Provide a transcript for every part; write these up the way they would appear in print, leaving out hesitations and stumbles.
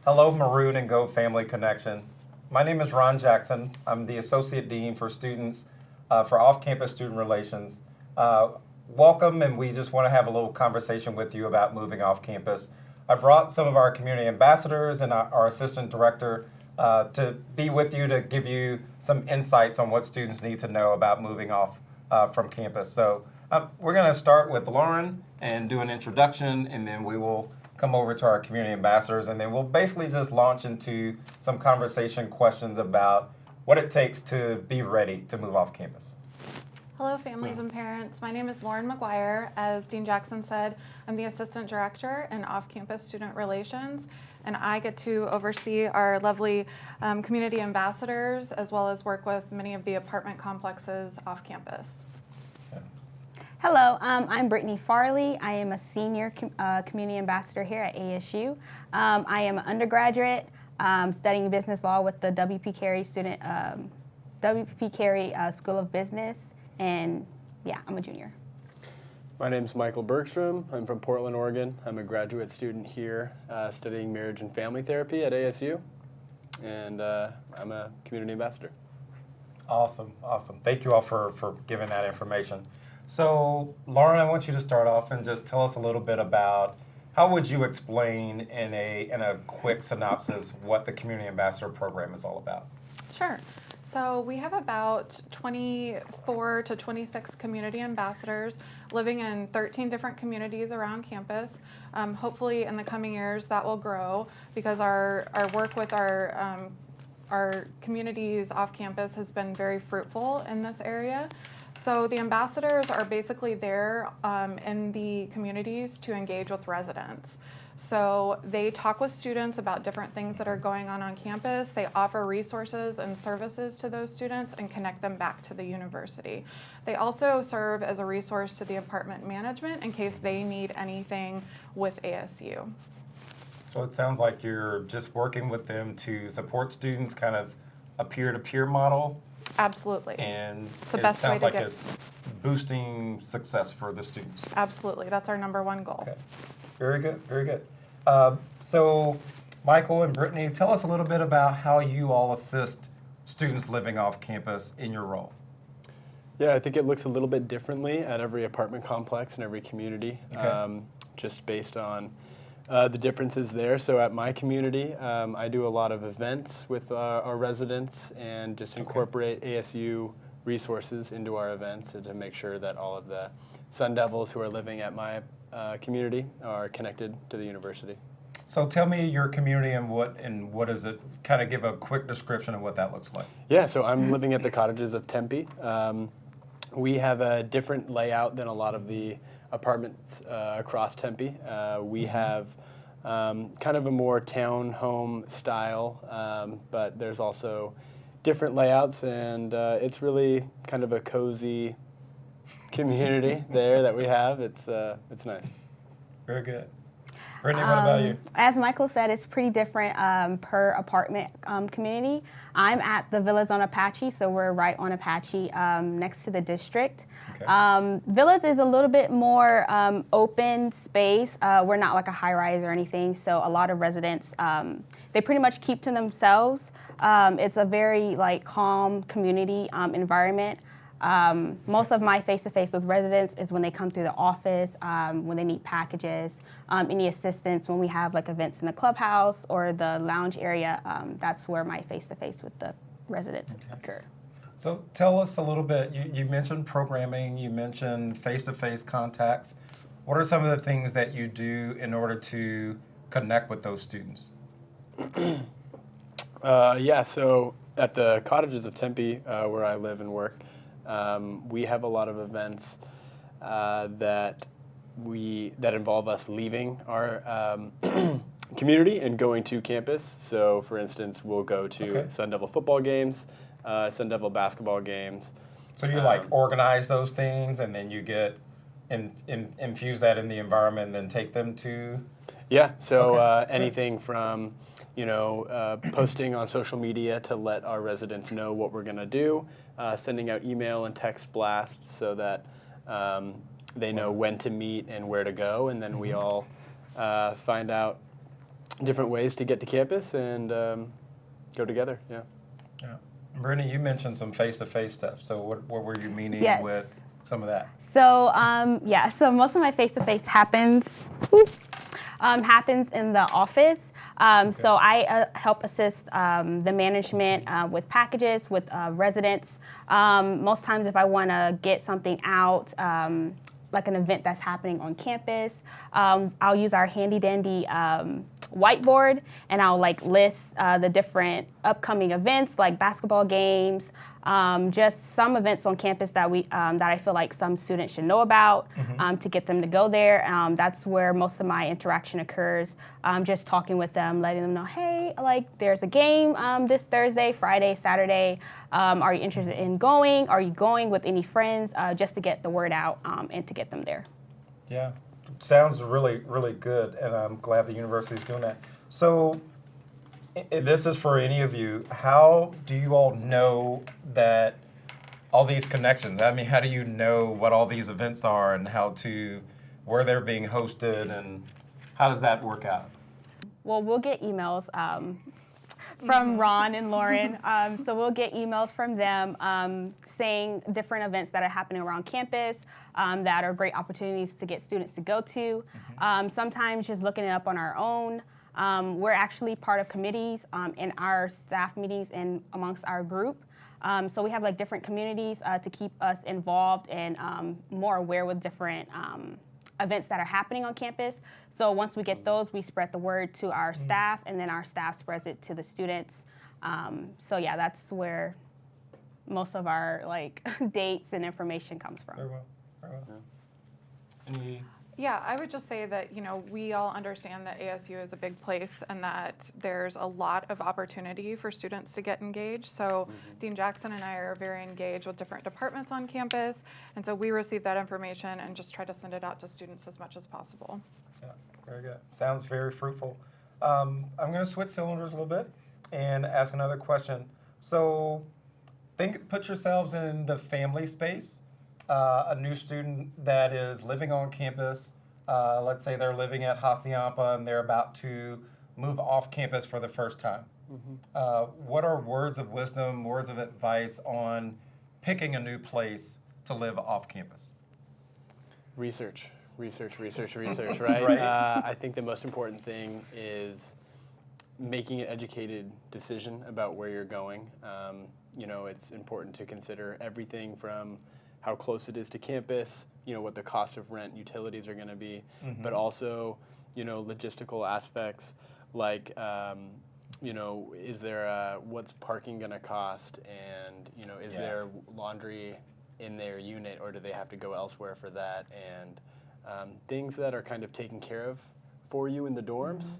Hello, Maroon and Go Family Connection. My name is Ron Jackson. I'm the Associate Dean for Students for Off-Campus Student Relations. Welcome, and we just want to have a little conversation with you about moving off campus. I brought some of our community ambassadors and our Assistant Director to be with you to give you some insights on what students need to know about moving off from campus. So we're going to start with Lauren and do an introduction, and then we will come over to our community ambassadors, and then we'll basically just launch into some conversation questions about what it takes to be ready to move off campus. Hello, families and parents. My name is Lauren McGuire. As Dean Jackson said, I'm the Assistant Director in Off-Campus Student Relations, and I get to oversee our lovely community ambassadors, as well as work with many of the apartment complexes off campus. Hello, I'm Brittany Farley. I am a senior community ambassador here at ASU. I am an undergraduate studying business law with the WP Carey School of Business, and yeah, I'm a junior. My name's Michael Bergstrom. I'm from Portland, Oregon. I'm a graduate student here studying marriage and family therapy at ASU, and I'm a community ambassador. Awesome. Thank you all for giving that information. So, Lauren, I want you to start off and just tell us a little bit about how would you explain in a quick synopsis what the Community Ambassador Program is all about? Sure. So we have about 24 to 26 community ambassadors living in 13 different communities around campus. Hopefully in the coming years that will grow because our work with our communities off campus has been very fruitful in this area. So the ambassadors are basically there in the communities to engage with residents. So they talk with students about different things that are going on campus. They offer resources and services to those students and connect them back to the university. They also serve as a resource to the apartment management in case they need anything with ASU. So it sounds like you're just working with them to support students, kind of a peer-to-peer model. Absolutely. And it's the it best sounds way like to get. It's boosting success for the students. Absolutely. That's our number one goal. Okay. Very good. So, Michael and Brittany, tell us a little bit about how you all assist students living off campus in your role. Yeah, I think it looks a little bit differently at every apartment complex and every community, Okay. just based on the differences there. So at my community, I do a lot of events with our residents and just incorporate ASU resources into our events and to make sure that all of the Sun Devils who are living at my community are connected to the university. So tell me your community and what is it? Kind of give a quick description of what that looks like. Yeah, so I'm living at the Cottages of Tempe. We have a different layout than a lot of the apartments across Tempe. We have kind of a more townhome style, but there's also different layouts, and it's really kind of a cozy community there that we have. It's nice. Very good. Brittany, what about you? As Michael said, it's pretty different per apartment community. I'm at the Villas on Apache, so we're right on Apache next to the district. Okay. Villas is a little bit more open space. We're not like a high rise or anything, so a lot of residents, they pretty much keep to themselves. It's a very calm community environment. Most of my face-to-face with residents is when they come through the office, when they need packages, any assistance when we have events in the clubhouse or the lounge area. That's where my face-to-face with the residents occur. So tell us a little bit, you mentioned programming, you mentioned face-to-face contacts. What are some of the things that you do in order to connect with those students? Yeah, so at the Cottages of Tempe, where I live and work, we have a lot of events that involve us leaving our community and going to campus. So, for instance, we'll go to Sun Devil football games, Sun Devil basketball games. So you organize those things, and then you get infuse that in the environment, and then take them to. Yeah. So anything from posting on social media to let our residents know what we're going to do, sending out email and text blasts so that they know when to meet and where to go, and then we all find out different ways to get to campus and go together. Yeah. Yeah. Brittany, you mentioned some face-to-face stuff. So what were you meaning Yes. with some of that? So so most of my face-to-face happens in the office. So I help assist the management with packages, with residents. Most times if I want to get something out, like an event that's happening on campus, I'll use our handy-dandy whiteboard, and I'll like list the different upcoming events, like basketball games, just some events on campus that I feel like some students should know about, to get them to go there. That's where most of my interaction occurs. Just talking with them, letting them know, hey, like there's a game this Thursday, Friday, Saturday. Are you interested in going? Are you going with any friends? Just to get the word out and to get them there. Yeah, sounds really, really good, and I'm glad the university is doing that. So, this is for any of you. How do you all know that all these connections? I mean, how do you know what all these events are and where they're being hosted, and how does that work out? Well, we'll get emails from Ron and Lauren. So we'll get emails from them saying different events that are happening around campus that are great opportunities to get students to go to. Sometimes just looking it up on our own. We're actually part of committees in our staff meetings and amongst our group. So we have like different communities to keep us involved and more aware with different events that are happening on campus. So once we get those, we spread the word to our staff, and then our staff spreads it to the students. So yeah, that's where most of our like dates and information comes from. Very well. Very well. Any Yeah, I would just say that, we all understand that ASU is a big place and that there's a lot of opportunity for students to get engaged. So Dean Jackson and I are very engaged with different departments on campus. And so we receive that information and just try to send it out to students as much as possible. Yeah, very good. Sounds very fruitful. I'm going to switch cylinders a little bit and ask another question. So, put yourselves in the family space. A new student that is living on campus. Let's say they're living at Hacienda and they're about to move off campus for the first time. What are words of wisdom, words of advice on picking a new place to live off campus? Research, right? Right. I think the most important thing is making an educated decision about where you're going. It's important to consider everything from how close it is to campus, what the cost of rent, utilities are going to be, but also, logistical aspects like, is there what's parking going to cost, and is there laundry in their unit, or do they have to go elsewhere for that, and things that are kind of taken care of for you in the dorms.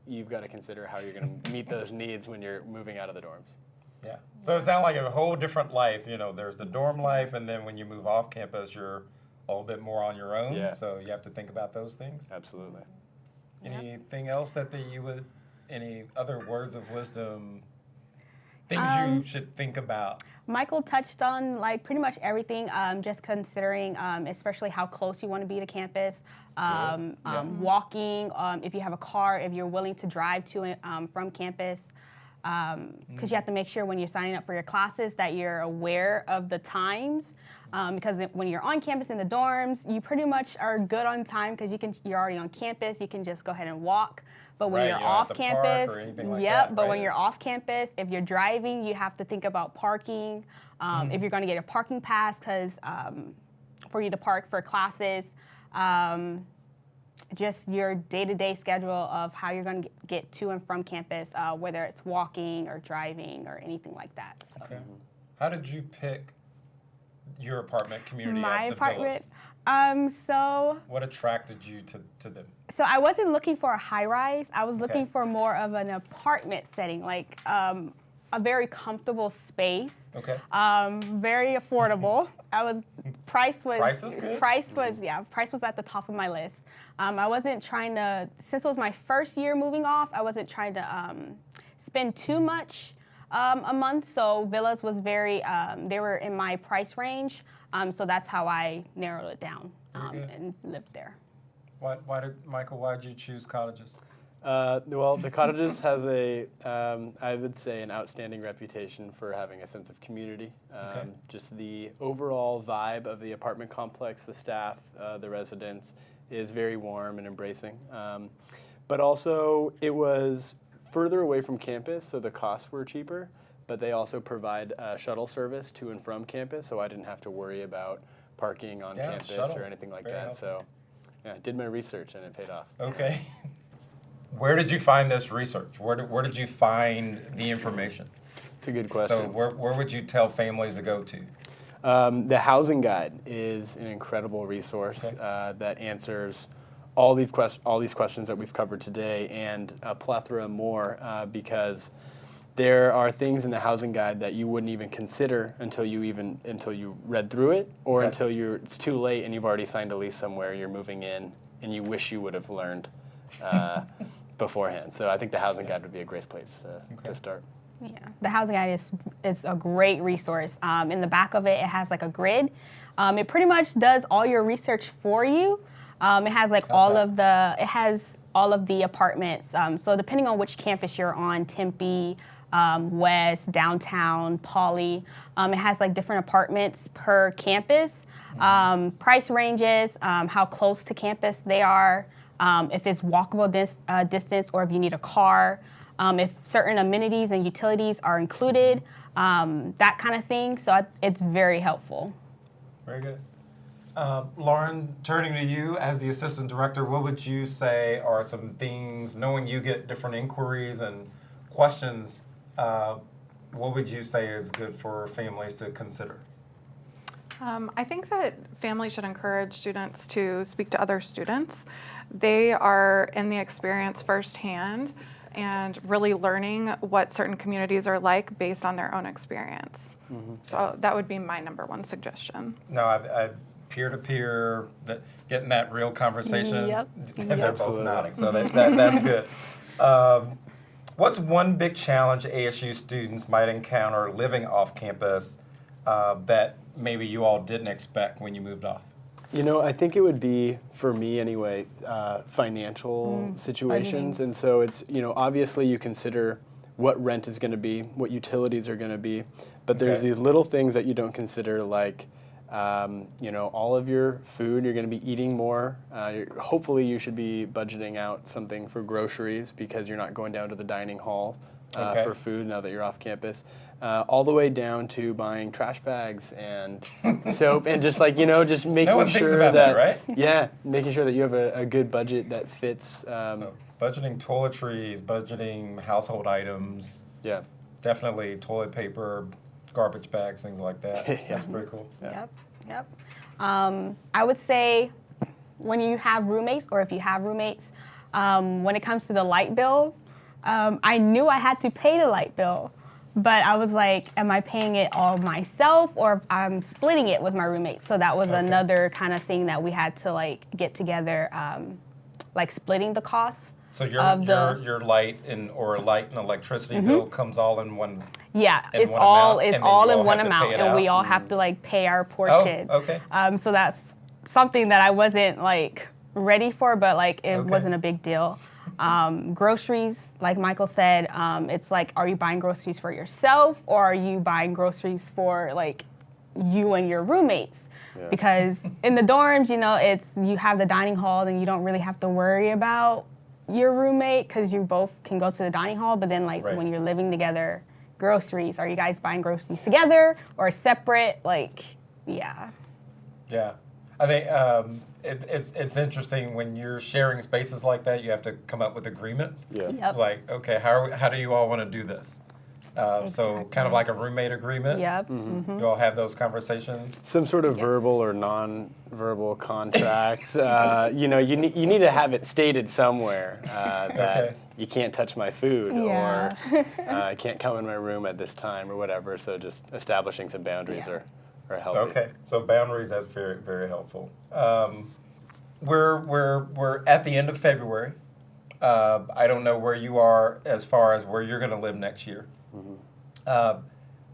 You've got to consider how you're going to meet those needs when you're moving out of the dorms. Yeah. So it sounds like a whole different life. There's the dorm life, and then when you move off campus, you're a little bit more on your own. Yeah. So you have to think about those things. Absolutely. Anything else any other words of wisdom, things you should think about? Michael touched on like pretty much everything, just considering especially how close you want to be to campus, walking, if you have a car, if you're willing to drive to it from campus, because you have to make sure when you're signing up for your classes that you're aware of the times, because when you're on campus in the dorms, you pretty much are good on time because you're already on campus, you can just go ahead and walk. But when you're off campus, when you're off campus, if you're driving, you have to think about parking. If you're going to get a parking pass, because for you to park for classes, just your day-to-day schedule of how you're going to get to and from campus, whether it's walking or driving or anything like that. So. Okay. How did you pick your apartment community My at the apartment. Villas? What attracted you to them? So I wasn't looking for a high-rise. I was looking for more of an apartment setting, like a very comfortable space. Okay. Very affordable. Price was good? Price was at the top of my list. I wasn't trying to, since it was my first year moving off, I wasn't trying to spend too much a month. So Villas was they were in my price range. So that's how I narrowed it down and lived there. Why did you choose colleges? Well, the Cottages has I would say, an outstanding reputation for having a sense of community. Okay. Just the overall vibe of the apartment complex, the staff, the residents, is very warm and embracing. But also, it was further away from campus, so the costs were cheaper. But they also provide shuttle service to and from campus, so I didn't have to worry about parking on campus shuttle. or anything like Very that. helpful. So, yeah, I did my research and it paid off. Okay. Where did you find this research? Where did you find the information? It's a good So question. where would you tell families to go to? The Housing Guide is an incredible resource Okay. that answers all these questions that we've covered today and a plethora more because there are things in the Housing Guide that you wouldn't even consider until you read through it, or Okay. until it's too late and you've already signed a lease somewhere, you're moving in, and you wish you would have learned beforehand. So I think the Housing Guide would be a great place Okay. to start. Yeah, the Housing Guide is a great resource. In the back of it, it has like a grid. It pretty much does all your research for you. It has like it has all of the apartments. So depending on which campus you're on, Tempe, West, downtown, Poly, it has like different apartments per campus, price ranges, how close to campus they are, if it's walkable distance or if you need a car, if certain amenities and utilities are included, that kind of thing. So it's very helpful. Very good. Lauren, turning to you as the assistant director, what would you say are some things, knowing you get different inquiries and questions, what would you say is good for families to consider? I think that families should encourage students to speak to other students. They are in the experience firsthand and really learning what certain communities are like based on their own experience. Mm-hmm. So that would be my number one suggestion. No, I've peer-to-peer, getting that real conversation. Yep. And they're both Absolutely. nodding, so that's good. What's one big challenge ASU students might encounter living off campus that maybe you all didn't expect when you moved off? You know, I think it would be, for me anyway, financial situations. budgeting. And so it's, obviously you consider what rent is going to be, what utilities are going to be, but there's Okay. these little things that you don't consider, like, all of your food, you're going to be eating more. Hopefully you should be budgeting out something for groceries because you're not going down to the dining hall Okay. for food now that you're off campus. All the way down to buying trash bags and soap and just just making No one sure thinks about that, right? Yeah, making sure that you have a good budget that fits. So budgeting toiletries, budgeting household items, Yeah. definitely toilet paper, garbage bags, things like that. Yeah. That's pretty cool. Yep. I would say when you have roommates, or if you have roommates, when it comes to the light bill, I knew I had to pay the light bill, but I was like, am I paying it all myself, or I'm splitting it with my roommates? So that was Okay. another kind of thing that we had to get together, splitting the costs. So your light and electricity bill comes all in one. Yeah, in it's one all amount, it's and then all you in all one have to pay amount, it and we out? all have to pay our portion. Oh, okay. So that's something that I wasn't ready for, but it Okay. wasn't a big deal. Groceries, like Michael said, it's are you buying groceries for yourself, or are you buying groceries for you and your roommates? Yeah. Because in the dorms, it's you have the dining hall, and you don't really have to worry about your roommate because you both can go to the dining hall. But then Right. when you're living together, groceries, are you guys buying groceries together or separate? Yeah. Yeah, I think it's interesting when you're sharing spaces like that. You have to come up with agreements. Yeah. Yep. It's like, okay, how do you all want to do this? So kind of like a roommate agreement. Yep. Mm-hmm. You all have those conversations. Some sort of Yes. verbal or non-verbal contract. You need to have it stated somewhere that Okay. you can't touch my food, Yeah. or I can't come in my room at this time, or whatever. So just establishing some boundaries Yeah. are healthy. Okay, so boundaries, that's very, very helpful. We're at the end of February. I don't know where you are as far as where you're going to live next year.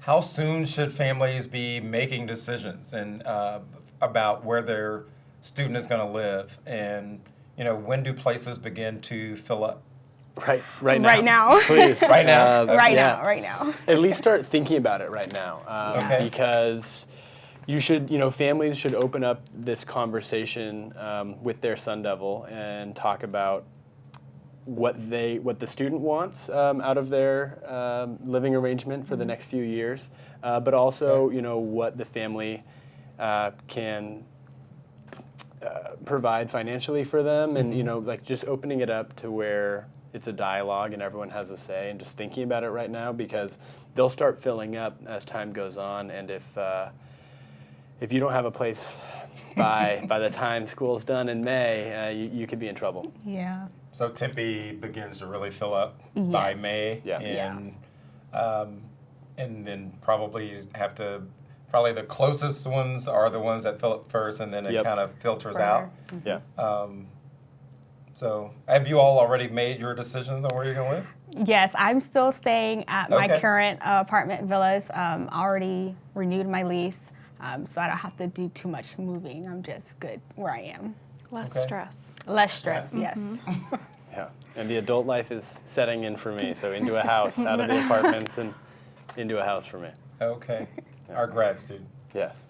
How soon should families be making decisions and about where their student is going to live, and when do places begin to fill up? Right now. Right now. Please. Right now? Right yeah. now, right now. At least start thinking about it right now. Okay. Because you should, families should open up this conversation with their Sun Devil and talk about what the student wants out of their living arrangement for the next few years, but also, what the family can provide financially for them, and just opening it up to where it's a dialogue and everyone has a say, and just thinking about it right now, because they'll start filling up as time goes on, and if you don't have a place by the time school's done in May, you could be in trouble. Yeah. So Tempe begins to really fill up by Yes. May, Yeah. and then probably the closest ones are the ones that fill up first, and then it Yep. kind of filters Further. out. Yeah. So have you all already made your decisions on where you're going to live? Yes, I'm still staying at my Okay. current apartment villas. Already renewed my lease, so I don't have to do too much moving. I'm just good where I am. Less Okay. stress. Less stress, yes. Yeah. And the adult life is setting in for me, so into a house, out of the apartments and into a house for me. Okay, our grad student. Yes.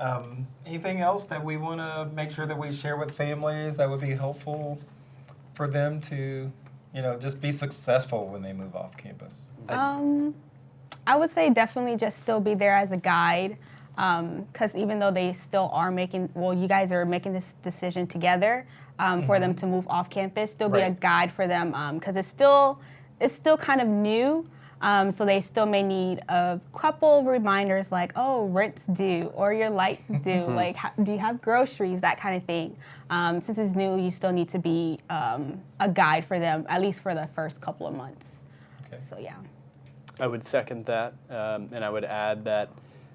Anything else that we want to make sure that we share with families that would be helpful for them to, just be successful when they move off campus? I would say definitely just still be there as a guide, because even though they still are you guys are making this decision together for them to move off campus, still be a Right. guide for them, because it's still kind of new. So they still may need a couple reminders like, oh, rent's due or your lights due, like do you have groceries, that kind of thing. Since it's new, you still need to be a guide for them, at least for the first couple of months. Okay. So yeah. I would second that, and I would add that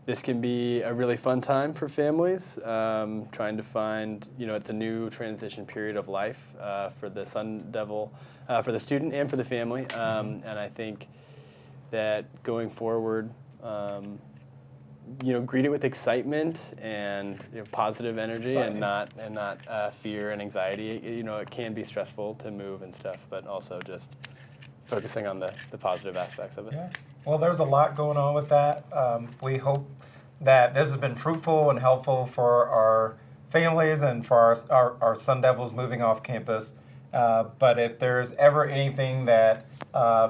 this can be a really fun time for families, trying to find, it's a new transition period of life for the Sun Devil, for the student and for the family, and I think that going forward, greet it with excitement and positive energy, Exciting. and not fear and anxiety. It can be stressful to move and stuff, but also just focusing on the positive aspects of it. Yeah. Well, there's a lot going on with that. We hope that this has been fruitful and helpful for our families and for our Sun Devils moving off campus. But if there's ever anything that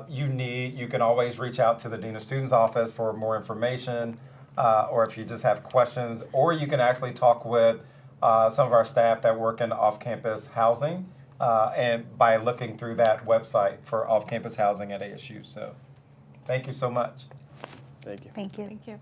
you need, you can always reach out to the Dean of Students office for more information, or if you just have questions, or you can actually talk with some of our staff that work in off-campus housing, and by looking through that website for off-campus housing at ASU. So thank you so much. Thank you. Thank you. Thank you.